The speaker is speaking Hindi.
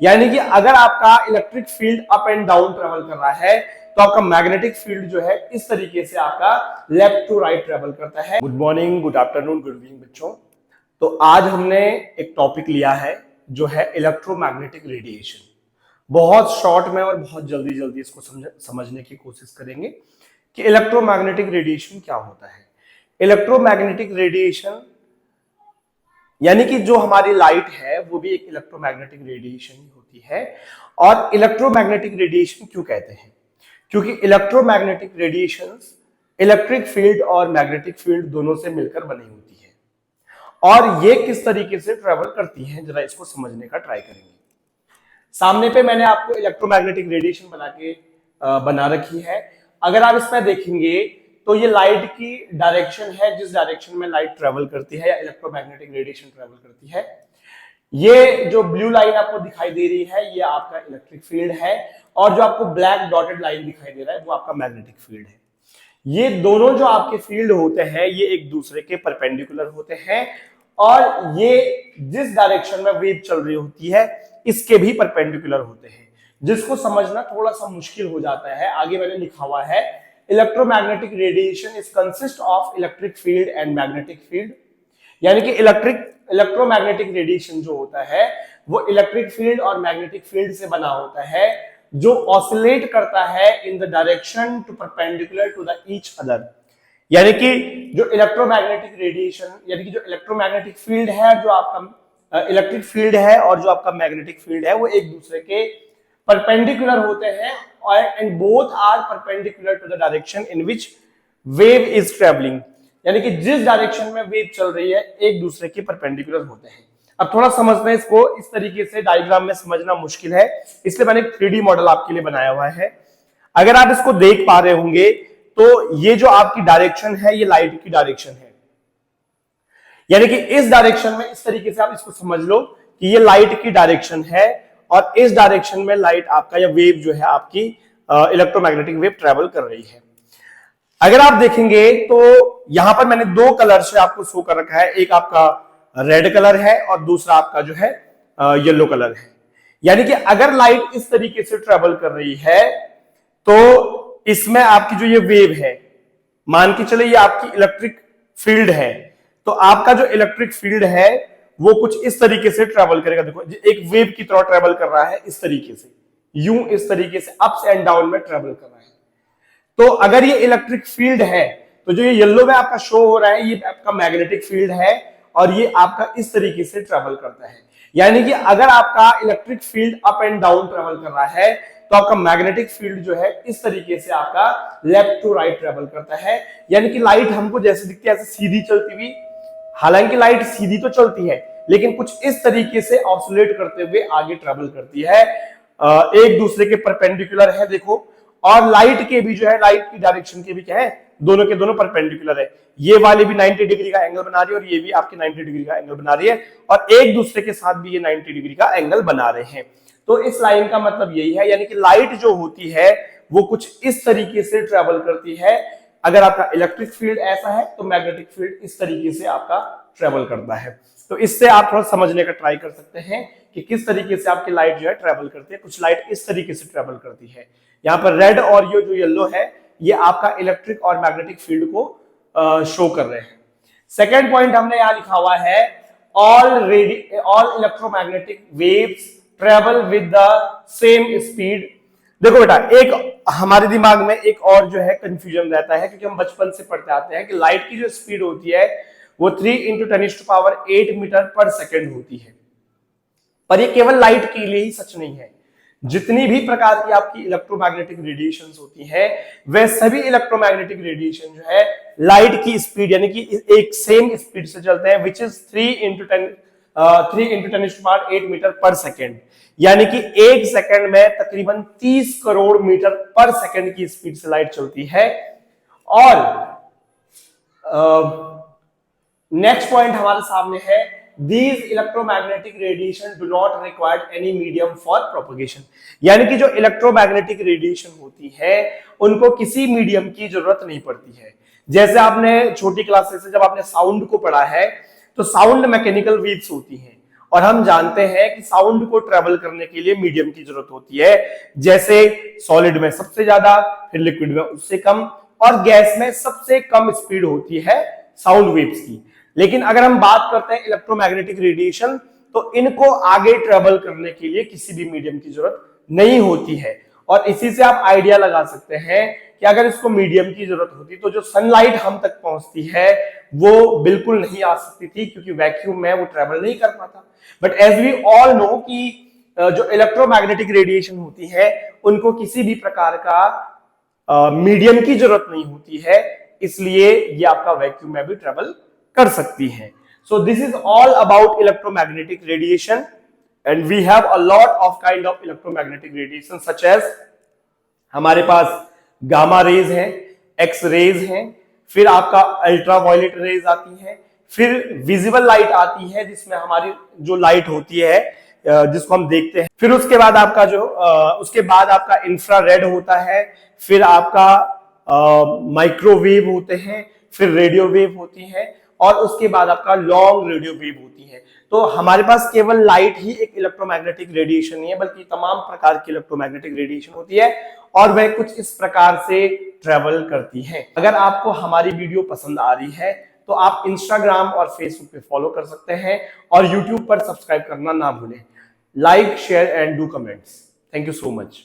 यानी कि अगर आपका electric field up and down travel कर रहा है तो आपका मैग्नेटिक फील्ड जो है इस तरीके से आपका लेफ्ट टू राइट ट्रेवल करता है। Good morning, good afternoon, good evening बच्चों। तो आज हमने एक टॉपिक लिया है जो है इलेक्ट्रोमैग्नेटिक रेडिएशन। बहुत शॉर्ट में और बहुत जल्दी जल्दी इसको समझने की कोशिश करेंगे कि इलेक्ट्रोमैग्नेटिक रेडिएशन क्या होता है। इलेक्ट्रोमैग्नेटिक रेडिएशन यानी कि जो हमारी लाइट है वो भी एक इलेक्ट्रोमैग्नेटिक रेडिएशन ही होती है। और इलेक्ट्रोमैग्नेटिक रेडिएशन क्यों कहते हैं? क्योंकि इलेक्ट्रोमैग्नेटिक रेडिएशंस इलेक्ट्रिक फील्ड और मैग्नेटिक फील्ड दोनों से मिलकर बनी होती है। और ये किस तरीके से ट्रेवल करती हैं, जरा इसको समझने का ट्राई करेंगे। सामने पे मैंने आपको इलेक्ट्रोमैग्नेटिक रेडिएशन बना रखी है। अगर आप इसमें देखेंगे तो ये लाइट की डायरेक्शन है, जिस डायरेक्शन में लाइट ट्रेवल करती है या इलेक्ट्रोमैग्नेटिक रेडिएशन ट्रेवल करती है। ये जो ब्लू लाइन आपको दिखाई दे रही है ये आपका इलेक्ट्रिक फील्ड है, और जो आपको ब्लैक डॉटेड लाइन दिखाई दे रहा है वो आपका मैग्नेटिक फील्ड है। ये दोनों जो आपके फील्ड होते हैं ये एक दूसरे के परपेंडिकुलर होते हैं, और ये जिस डायरेक्शन में वेव चल रही होती है इसके भी परपेंडिकुलर होते हैं, जिसको समझना थोड़ा सा मुश्किल हो जाता है। आगे मैंने लिखा हुआ है electromagnetic radiation is consist of electric field and magnetic field. यानी कि इलेक्ट्रोमैग्नेटिक रेडिएशन जो होता है वो इलेक्ट्रिक फील्ड और मैग्नेटिक फील्ड से बना होता है, जो ऑसिलेट करता है in the direction to perpendicular to the each other. यानी कि जो इलेक्ट्रोमैग्नेटिक रेडिएशन यानी कि जो इलेक्ट्रोमैग्नेटिक फील्ड है, जो आपका इलेक्ट्रिक फील्ड है और जो आपका मैग्नेटिक फील्ड है वो एक दूसरे के परपेंडिकुलर होते हैं, और and both are perpendicular to the direction in which wave is travelling. यानी कि जिस डायरेक्शन में वेव चल रही है एक दूसरे के परपेंडिकुलर होते हैं। अब थोड़ा समझना है इसको, इस तरीके से डायग्राम में समझना मुश्किल है, इसलिए मैंने एक 3D मॉडल आपके लिए बनाया हुआ है। अगर आप इसको देख पा रहे होंगे तो ये जो आपकी डायरेक्शन है ये लाइट की डायरेक्शन है। यानी कि इस डायरेक्शन में इस तरीके से आप इसको समझ लो कि ये लाइट की डायरेक्शन है, और इस डायरेक्शन में लाइट आपका या वेव जो है आपकी इलेक्ट्रोमैग्नेटिक वेव ट्रेवल कर रही है। अगर आप देखेंगे तो यहां पर मैंने दो कलर से आपको शो कर रखा है, एक आपका रेड कलर है और दूसरा आपका जो है येलो कलर है। यानी कि अगर लाइट इस तरीके से ट्रेवल कर रही है तो इसमें आपकी जो ये वेव है, मान के चले ये आपकी इलेक्ट्रिक फील्ड है, तो आपका जो इलेक्ट्रिक फील्ड है वो कुछ इस तरीके से ट्रेवल करेगा। देखो एक वेव की तरह ट्रेवल कर रहा है, इस तरीके से यूं इस तरीके से अप्स एंड डाउन में ट्रेवल कर रहा है। तो अगर ये इलेक्ट्रिक फील्ड है तो जो ये येलो में आपका शो हो रहा है ये आपका मैग्नेटिक फील्ड है, और ये आपका इस तरीके से ट्रेवल करता है। यानी कि अगर आपका electric field up and down travel कर रहा है तो आपका मैग्नेटिक फील्ड जो है इस तरीके से आपका लेफ्ट टू राइट ट्रेवल करता है। यानी कि लाइट हमको जैसे दिखती है ऐसे सीधी चलती हुई, हालांकि लाइट सीधी तो चलती है लेकिन कुछ इस तरीके से ऑसिलेट करते हुए आगे ट्रेवल करती है, एक दूसरे के परपेंडिकुलर है। देखो, और लाइट के भी जो है लाइट की डायरेक्शन के भी क्या है, दोनों के दोनों परपेंडिकुलर है। ये वाली भी 90 डिग्री का एंगल बना रही है और ये भी आपकी 90 डिग्री का एंगल बना रही है, और एक दूसरे के साथ भी ये 90 डिग्री का एंगल बना रहे हैं। तो इस लाइन का मतलब यही है, यानी कि लाइट जो होती है वो कुछ इस तरीके से ट्रेवल करती है। अगर आपका इलेक्ट्रिक फील्ड ऐसा है तो मैग्नेटिक फील्ड इस तरीके से आपका ट्रेवल करता है। तो इससे आप थोड़ा समझने का ट्राई कर सकते हैं कि किस तरीके से आपकी लाइट जो है ट्रेवल करती है। कुछ लाइट इस तरीके से ट्रेवल करती है। यहाँ पर रेड और ये जो येलो है ये आपका इलेक्ट्रिक और मैग्नेटिक फील्ड को शो कर रहे हैं। सेकेंड पॉइंट हमने यहाँ लिखा हुआ है all electromagnetic waves travel with the same speed. देखो बेटा, एक हमारे दिमाग में एक और जो है कंफ्यूजन रहता है, क्योंकि हम बचपन से पढ़ते आते हैं कि लाइट की जो स्पीड होती है वो 3 × 10⁸ मीटर पर सेकेंड होती है। पर ये केवल लाइट के लिए ही सच नहीं है। जितनी भी प्रकार की आपकी इलेक्ट्रोमैग्नेटिक रेडिएशंस होती है वह सभी इलेक्ट्रोमैग्नेटिक रेडिएशन जो है लाइट की स्पीड यानी कि एक सेम स्पीड से चलते हैं, विच इज 3 × 10⁸ मीटर पर सेकेंड। यानी कि एक सेकंड में तकरीबन 30 करोड़ मीटर पर सेकंड की स्पीड से लाइट चलती है। और नेक्स्ट पॉइंट हमारे सामने है these electromagnetic radiation do not require any medium for propagation। यानी कि जो इलेक्ट्रोमैग्नेटिक रेडिएशन होती है उनको किसी मीडियम की जरूरत नहीं पड़ती है। जैसे आपने छोटी क्लासेस से जब आपने साउंड को पढ़ा है तो साउंड मैकेनिकल वेव्स होती हैं, और हम जानते हैं कि साउंड को ट्रेवल करने के लिए मीडियम की जरूरत होती है, जैसे सॉलिड में सबसे ज्यादा, फिर लिक्विड में उससे कम, और गैस में सबसे कम स्पीड होती है साउंड वेव्स की। लेकिन अगर हम बात करते हैं इलेक्ट्रोमैग्नेटिक रेडिएशन, तो इनको आगे ट्रेवल करने के लिए किसी भी मीडियम की जरूरत नहीं होती है। और इसी से आप आइडिया लगा सकते हैं कि अगर इसको मीडियम की जरूरत होती तो जो सनलाइट हम तक पहुंचती है वो बिल्कुल नहीं आ सकती थी, क्योंकि वैक्यूम में वो ट्रेवल नहीं कर पाता। But as we all know कि जो इलेक्ट्रोमैग्नेटिक रेडिएशन होती है उनको किसी भी प्रकार का मीडियम की जरूरत नहीं होती है, इसलिए ये आपका वैक्यूम में भी ट्रेवल कर सकती है। So this is all about electromagnetic radiation, and we have a lot of kind of electromagnetic radiation such as, हमारे पास गामा रेज है, एक्स रेज है, फिर आपका अल्ट्रावायलेट रेज आती है, फिर विजिबल लाइट आती है जिसमें हमारी जो लाइट होती है जिसको हम देखते हैं, फिर उसके बाद आपका उसके बाद आपका इंफ्रारेड होता है, फिर आपका माइक्रोवेव होते हैं, फिर रेडियो वेव होती है, और उसके बाद आपका लॉन्ग रेडियो वेव होती है। तो हमारे पास केवल लाइट ही एक इलेक्ट्रोमैग्नेटिक रेडिएशन नहीं है, बल्कि तमाम प्रकार की इलेक्ट्रोमैग्नेटिक रेडिएशन होती है, और वह कुछ इस प्रकार से ट्रेवल करती है। अगर आपको हमारी वीडियो पसंद आ रही है तो आप इंस्टाग्राम और फेसबुक पे फॉलो कर सकते हैं, और यूट्यूब पर सब्सक्राइब करना ना भूलें। Like, share and do comments. Thank you so much.